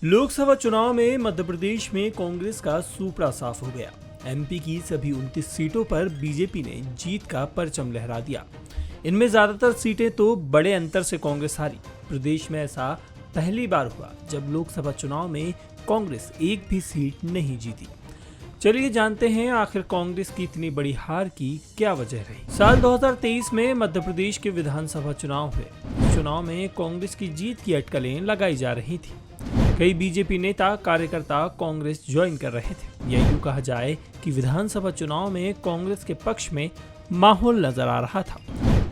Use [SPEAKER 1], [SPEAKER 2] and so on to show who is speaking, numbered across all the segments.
[SPEAKER 1] लोकसभा चुनाव में मध्य प्रदेश में कांग्रेस का सूपड़ा साफ हो गया। एमपी की सभी 29 सीटों पर बीजेपी ने जीत का परचम लहरा दिया। इनमें ज्यादातर सीटें तो बड़े अंतर से कांग्रेस हारी। प्रदेश में ऐसा पहली बार हुआ जब लोकसभा चुनाव में कांग्रेस एक भी सीट नहीं जीती। चलिए जानते हैं आखिर कांग्रेस की इतनी बड़ी हार की क्या वजह रही। साल 2023 में मध्य प्रदेश के विधानसभा चुनाव हुए। चुनाव में कांग्रेस की जीत की अटकलें लगाई जा रही थी। कई बीजेपी नेता कार्यकर्ता कांग्रेस ज्वाइन कर रहे थे। या यूं कहा जाए कि विधानसभा चुनाव में कांग्रेस के पक्ष में माहौल नजर आ रहा था,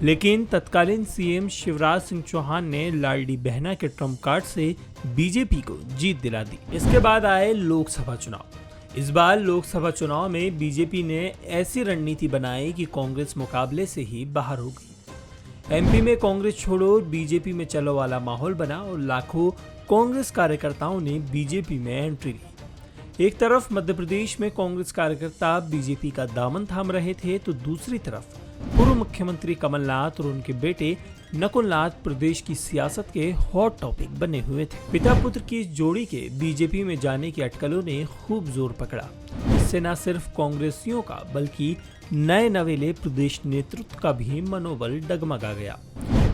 [SPEAKER 1] लेकिन तत्कालीन सीएम शिवराज सिंह चौहान ने लाडली बहना के ट्रम्प कार्ड से बीजेपी को जीत दिला दी। इसके बाद आए लोकसभा चुनाव। इस बार लोकसभा चुनाव में बीजेपी ने ऐसी रणनीति बनाई कि कांग्रेस मुकाबले से ही बाहर हो गई। एमपी में कांग्रेस छोड़ो बीजेपी में चलो वाला माहौल बना और लाखों कांग्रेस कार्यकर्ताओं ने बीजेपी में एंट्री ली। एक तरफ मध्य प्रदेश में कांग्रेस कार्यकर्ता बीजेपी का दामन थाम रहे थे, तो दूसरी तरफ पूर्व मुख्यमंत्री कमलनाथ और उनके बेटे नकुलनाथ प्रदेश की सियासत के हॉट टॉपिक बने हुए थे। पिता पुत्र की इस जोड़ी के बीजेपी में जाने की अटकलों ने खूब जोर पकड़ा। इससे न सिर्फ कांग्रेसियों का बल्कि नए नवेले प्रदेश नेतृत्व का भी मनोबल डगमगा गया।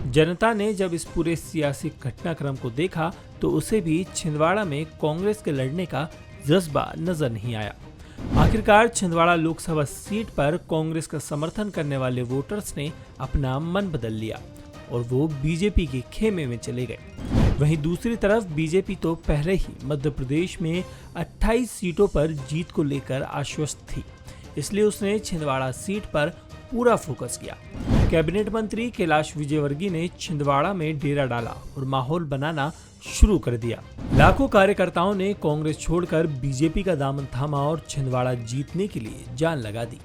[SPEAKER 1] जनता ने जब इस पूरे सियासी घटनाक्रम को देखा तो उसे भी छिंदवाड़ा में कांग्रेस के लड़ने का जज्बा नजर नहीं आया। आखिरकार छिंदवाड़ा लोकसभा सीट पर कांग्रेस का समर्थन करने वाले वोटर्स ने अपना मन बदल लिया और वो बीजेपी के खेमे में चले गए। वहीं दूसरी तरफ बीजेपी तो पहले ही मध्य प्रदेश में 28 सीटों पर जीत को लेकर आश्वस्त थी, इसलिए उसने छिंदवाड़ा सीट पर पूरा फोकस किया। कैबिनेट मंत्री कैलाश विजयवर्गीय ने छिंदवाड़ा में डेरा डाला और माहौल बनाना शुरू कर दिया। लाखों कार्यकर्ताओं ने कांग्रेस छोड़कर बीजेपी का दामन थामा और छिंदवाड़ा जीतने के लिए जान लगा दी।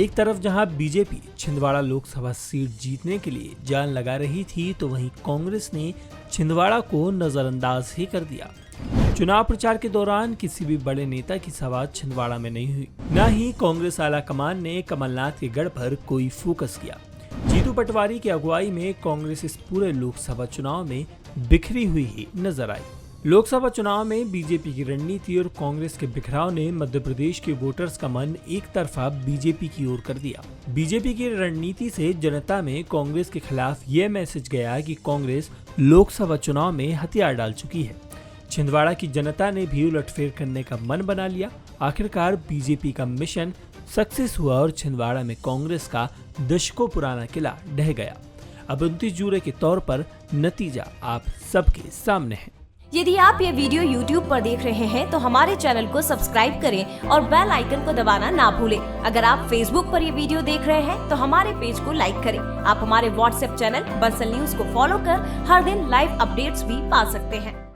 [SPEAKER 1] एक तरफ जहां बीजेपी छिंदवाड़ा लोकसभा सीट जीतने के लिए जान लगा रही थी, तो वहीं कांग्रेस ने छिंदवाड़ा को नजरअंदाज ही कर दिया। चुनाव प्रचार के दौरान किसी भी बड़े नेता की सभा छिंदवाड़ा में नहीं हुई। न ही कांग्रेस आला कमान ने कमलनाथ के गढ़ पर कोई फोकस किया। जीतू पटवारी की अगुवाई में कांग्रेस इस पूरे लोकसभा चुनाव में बिखरी हुई ही नजर आई। लोकसभा चुनाव में बीजेपी की रणनीति और कांग्रेस के बिखराव ने मध्य प्रदेश के वोटर्स का मन एक तरफा बीजेपी की ओर कर दिया। बीजेपी की रणनीति से जनता में कांग्रेस के खिलाफ यह मैसेज गया कि कांग्रेस लोकसभा चुनाव में हथियार डाल चुकी है। छिंदवाड़ा की जनता ने भी उलटफेर करने का मन बना लिया। आखिरकार बीजेपी का मिशन सक्सेस हुआ और छिंदवाड़ा में कांग्रेस का दशकों पुराना किला ढह गया। अब 29 जुलाई के तौर पर नतीजा आप सबके सामने है।
[SPEAKER 2] यदि आप ये वीडियो YouTube पर देख रहे हैं तो हमारे चैनल को सब्सक्राइब करें और बेल आइकन को दबाना ना भूलें। अगर आप Facebook पर ये वीडियो देख रहे हैं तो हमारे पेज को लाइक करें। आप हमारे WhatsApp चैनल बंसल न्यूज को फॉलो कर हर दिन लाइव अपडेट्स भी पा सकते हैं।